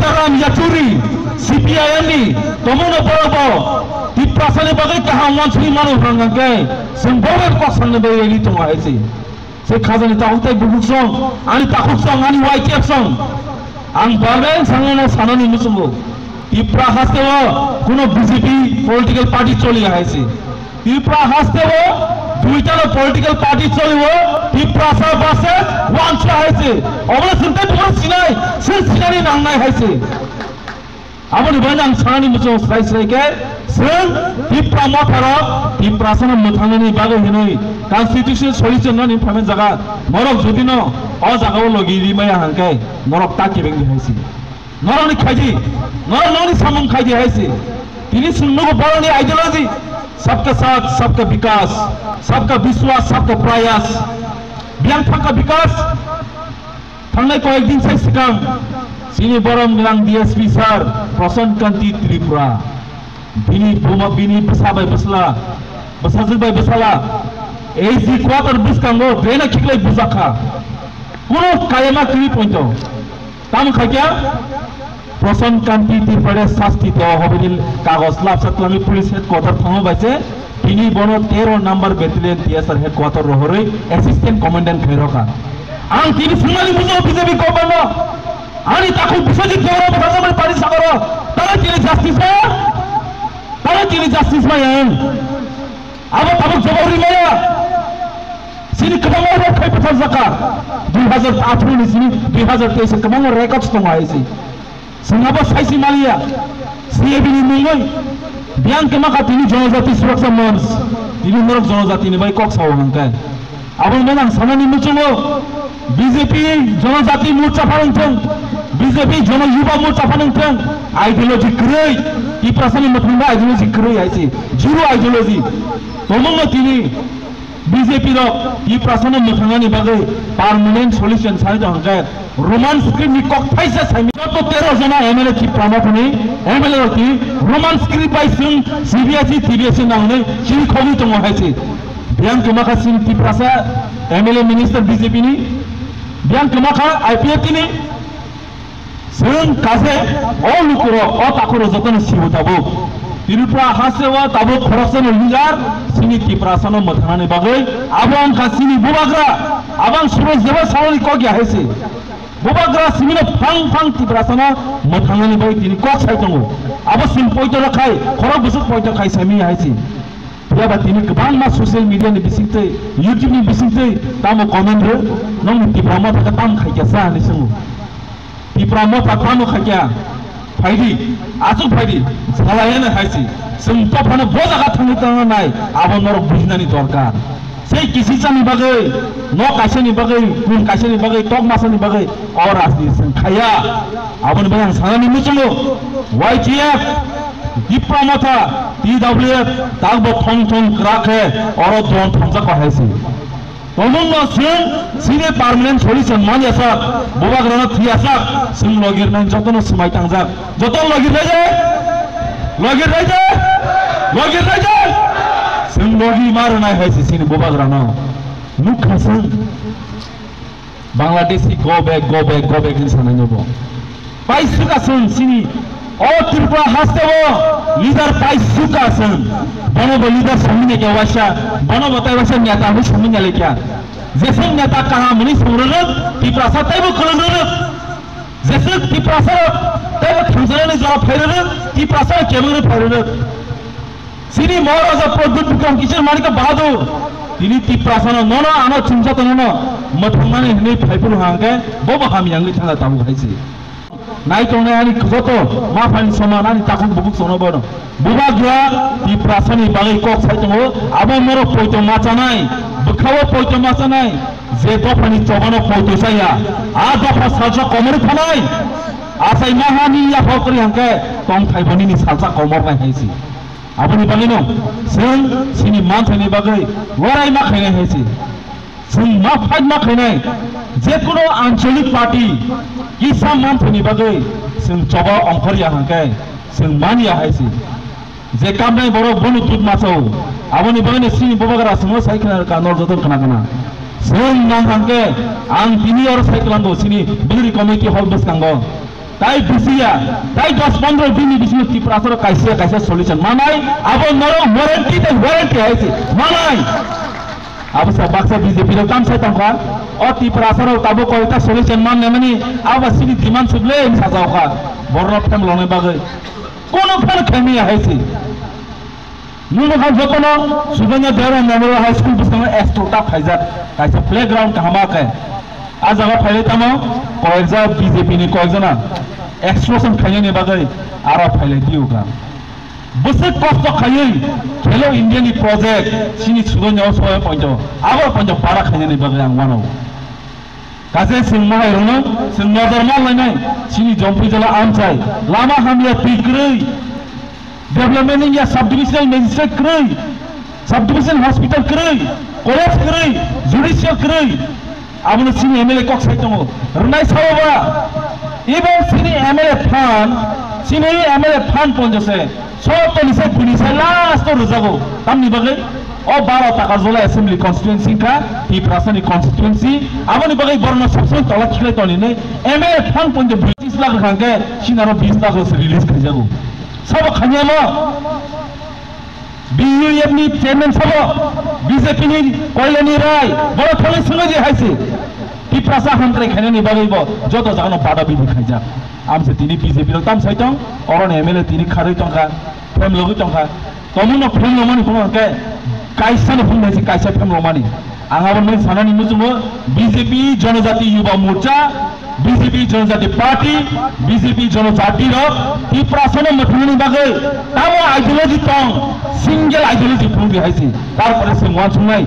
Sitaram Yachuri, CPIM, Tomono Borobo, Tiprasani Bagay Kahawan Slimano Hangay, Sembora Kosan the Baby to Haisi. Say Kazan Taute Bubuk song, and Takuk song, and YTF song. And Barben Sangana Sanani Musumo. Tipra Hastevo, Kuno BJP political party Choli Haisi. Tipra Hastevo, Twitter political party Choli, Tipra Sabase, one Haisi. Over the Sinai, since Sinai Nangai Haisi. Abang banyak sangat musuh selesai sen Tipra Motara Tipra sana mutangani bagai ini constitution solution ni pamen jaga morok jadi no all jaga logi di maya hangkai morok tak kebeng di haisi norok ni kaji norok ni samung kaji haisi ini semua bola ni ideologi सबका साथ सबका विकास सबका विश्वास सबका प्रयास बिहान का विकास थांनाय को एक दिन से सिगां Sini borom bilang DSP sar, Prasan Kanti Tripura. Bini buma bini besabai besla, besazbai besala. AC quarter bus kango, drena kiklai busaka. Kuno kayama kiri pointo. Tamu kaya? Prasan Kanti Tripura sasti dewa hobil kagos lap satlami police headquarter thango baise. Bini bono 13 number battalion TSR headquarter rohore assistant commandant kairoka. Ang tini sungali buzo BJP governor. Ani takut bisa dijawab bersama Paris Sagara. Tahu kini justice yang. Apa tabuk jawab rimaya? Sini kemana orang kaya pesan zakar? 2008 ni sini 2023 kemana rekod setengah isi. Sengapa saya si Malia? Siapa ini mengai? Biang kemana ini Jonazati Suraksa Mons. Ini merek Jonazati ini baik kok sawangan kan. Abang menang sana ni muncul. BJP Jonazati Morcha Parangtong BJP Jona Yuba Morcha Parangtong ideology great Tipra Sani Matunda ideology great aisi zero ideology tomong tini BJP ro Tipra Sani Matangani bagai permanent solution sari jangkai Roman script ni kok paisa sami to 13 jana MLA Tipra Matani MLA roti Roman script by sing CBSE TBSE nangne sini khogi tongo haisi biang kemakasin Tipra sa MLA minister BJP ni biang kemaka IPF ini sering kasih all lukuro all takuro jotono sibu tabu Tripura hasewa tabu corruption liar sini Tipra sana mathanane bagai abang kasini bubagra abang suruh jawab sawali kok ya hese bubagra sini fang Tripura sana mathanane bagai tini kok saya tunggu abang sim poito rakai korang busuk poito kai sami hese dia batini kebang mas social media ni bisingte YouTube ni bisingte tamu komen re nong Tipra mo ta tam khai jasa ni sungu Tipra mo ta tamu khai faidi asu faidi salahena haisi sempa phana boja ka thani tang nai abo nor bujnani dorkar sei kisi chani bagai no kaisani bagai kun kaisani bagai tok masani bagai aur asdi sen khaya abon bayang sanani muchungo YTF Diplomata TWF tagbo thong krakhe oro don thongja kahaisi tomong no sine permanent solution mani asa bubagrana thiasa sim logir nan jotono simai tangjak joton logir raja sim logi marna haisi sine bubagrana nukhasan Bangladeshi go back in sananyobo paisuka sun sini और त्रिपुरा हंसते वो leader पाई सुका सन बनो वो leader समझने क्या वाशा बनो बताए वाशा नेता हमें समझने ले क्या जैसे नेता कहाँ मनी समझने त्रिपुरा सा तय वो कलंदर जैसे त्रिपुरा सा तय वो थंसने ने जवाब फेरने त्रिपुरा सा केमने फेरने सिनी मोर अज़ प्रोडक्ट बिकम किचन मारी का बादो दिनी त्रिपुरा सा ना आना चिंचा तो ना मथुमाने हमें फाइपुर हांगे वो हम यांगे चला ताऊ भाई से naik tong nai ani joto ma phani samana ni takun bubuk sono bono bubagra Tipra sani bagai kok sai tongo abo mero poito macha nai bukhawo poito macha nai je do phani chobano poito saya a do pha salsa komori phanai asai mahani ya phokri hangke tong thai bani ni salsa komor nai haisi abo ni bangino sen sini man thani bagai warai ma khaina haisi sen ma phai ma khainai je kono ancholic party Kisah mantu ni bagai, sing coba ongkar ya hangkai, sing mani ya haisi. Jekam nai boro bonu tut masau. Abang ni bagai ni sini bubagra semua saya kena kanor jodoh kena. Sing nang hangkai, ang tini orang saya kelango sini beli komiti hall bus kanggo. তাই বিসিয়া তাই 10-15 দিনই Vishnu ত্রিপুরাসর কাইসা solution মানাই আবো narrow warranty আইছে মানাই আবসা Baksa BJP র কাম সাইতাম কা ও ত্রিপুরাসর তাবো কয়টা সলিউশন মাননে মানে আবা সিনি ডিমান্ড সুবলে সাজাও কা বড় ফেম লনে বাগে কোন ফের খেমি আইছে নুনো খান যতন সুবন্য দেওরা মেমোরিয়াল হাই স্কুল বিসঙ্গে এস্টোটা ফাইজাত কাইসা প্লেগ্রাউন্ড কামাকে আজ জায়গা ফাইলে তামো কয়েকজা বিজেপি নি কয়েকজনা এক্সপ্রেশন খাইনি বাগে আরো ফাইলে দিওগা বসে কষ্ট খাইই খেলো ইন্ডিয়ানি প্রজেক্ট সিনি সুবন্য সয় পয়েন্ট আবার পয়েন্ট পাড়া খাইনি বাগে আং ওয়ানো কাজে সিংমাই রনো সিংমাদার মাল নাই সিনি জম্পি জলা আমচাই লামা হামিয়া পিকরই डेवलपमेंट या सब डिविजनल मजिस्ट्रेट करई सब डिविजन हॉस्पिटल करई कॉलेज करई जुडिशियल करई आबनो सिनी एमएलए कक साइतमो रुनाय सावबा इबन सिनी एमएलए फान पनजसे सब निसे पुलिस लास्ट रजागो तामनि बगै ओ 12 টাকা জলা असेंबली कॉन्स्टिट्यूएंसी का ত্রিপুরাসনি कॉन्स्टिट्यूएंसी आबनि बगै बरन सबसे तला खिले तनिने एमएलए फान पनजे 20 लाख खांगे सिनारो 20 लाख से रिलीज करिजागो सब खानियामा बीयूएफ नि चेयरमैन सब बीजेपी नि कयलानि राय बड़ थले सुनो जे हाइसे ত্রিপুরাসা हामत्रे खानिनि बागैबो जतो जानो पाडा बिदि खाइजा आमसे तिनि बीजेपी र ताम साइतों अरन एमएलए तिनि खारै टंका फेम लगै टंका तमुनो फेम लमानि कोनो के काइसानो फुंनायसि काइसा फेम लमानि आंहाबो नै सानानि मुजुमो बीजेपी जनजाति युवा मोर्चा बीजेपी जनजाति पार्टी बीजेपी जनजाति र ত্রিপুরাসনে मथुनी बागै तामो आइडियोलॉजी टंग सिंगल आइडियोलॉजी फुंगि हाइसि तारपरे से वान सुनाय